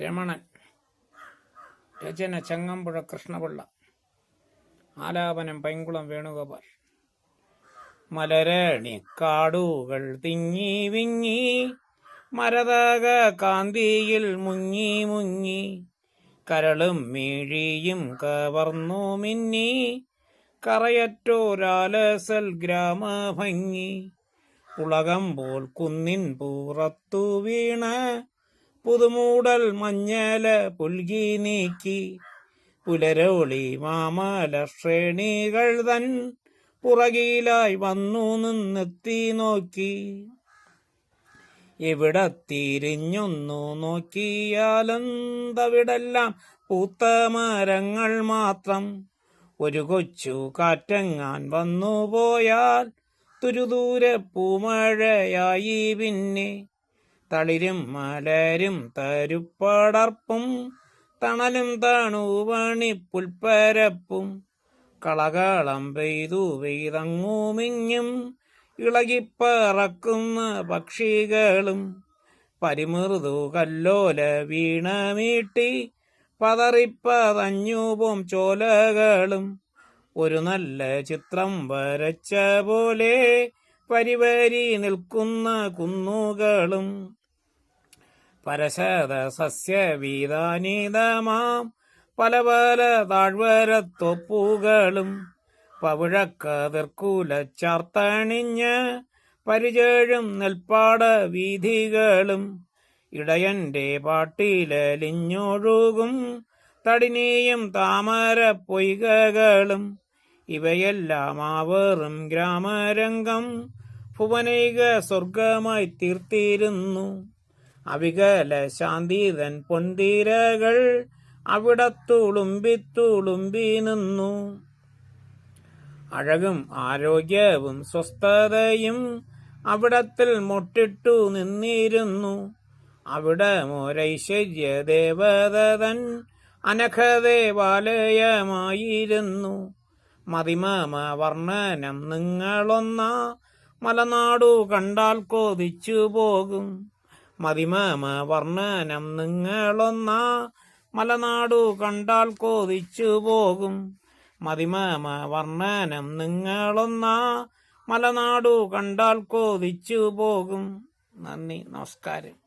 രമണൻ. രചന ചങ്ങമ്പുഴ കൃഷ്ണപിള്ള. ആലാപനം പൈങ്കുളം വേണുഗോപാൽ. മലരണിക്കാടുകൾ തിങ്ങി വിങ്ങി മരതക കാന്തിയിൽ മുങ്ങി മുങ്ങി കരളും മിഴിയും കവർന്നു മിന്നി കറയറ്റോരാലസൽ ഗ്രാമഭംഗി ഉലകം പോൽ കുന്നിൻ പുറത്തു വീണ പുതുമൂടൽ മഞ്ഞല പുൽകി നീക്കി പുലരോളി മാമല ശ്രേണികൾ തൻ പുറകിലായി വന്നു നിന്നെത്തി നോക്കി. എവിടെ തിരിഞ്ഞൊന്നു നോക്കിയാലെന്തവിടെല്ലാം പൂത്ത മരങ്ങൾ മാത്രം. ഒരു കൊച്ചു കാറ്റങ്ങാൻ വന്നു പോയാൽ തുരുദൂരെ പൂമഴയായി പിന്നെ. തളിരും മലരും തരുപ്പടർപ്പും തണലും തണുവണി പുൽപ്പരപ്പും കളകളം പെയ്തു പെയ്തങ്ങുമിങ്ങും ഇളകിപ്പറക്കുന്ന പക്ഷികളും പരിമൃദു കല്ലോല വീണമീട്ടി പതറിപ്പതഞ്ഞുപോം ചോലകളും ഒരു നല്ല ചിത്രം വരച്ച പോലെ പരിവരി നിൽക്കുന്ന കുന്നുകളും പരശത സസ്യവീതാനീതമാം പല പല താഴ്വരത്തൊപ്പുകളും പവിഴക്കതിർക്കുലച്ചാർത്തണിഞ്ഞ് പരിചേഴും നെൽപ്പാട വീഥികളും ഇടയന്റെ പാട്ടിലലിഞ്ഞൊഴുകും തടിനിയും താമര പൊയ്കകളും ഇവയെല്ലാം ആവറും ഗ്രാമരംഗം ഭുവനൈക സ്വർഗമായി തീർത്തിരുന്നു. അവികല ശാന്തിതൻ പൊന്തിരകൾ അവിടത്തുളുമ്പി നിന്നു. അഴകും ആരോഗ്യവും സ്വസ്ഥതയും അവിടത്തിൽ മൊട്ടിട്ടു നിന്നിരുന്നു. അവിടെ ഒരൈശ്വര്യ ദേവതൻ അനഘദേവാലയമായിരുന്നു. മതിമമ വർണ്ണനം നിങ്ങളൊന്നാ മലനാടു കണ്ടാൽ കൊതിച്ചു പോകും. മതിമമ വർണ്ണനം നിങ്ങളൊന്നാ മലനാടു കണ്ടാൽ കൊതിച്ചു പോകും. മതിമമ വർണ്ണനം നിങ്ങളൊന്നാ മലനാടു കണ്ടാൽ കൊതിച്ചു പോകും. നന്ദി, നമസ്കാരം.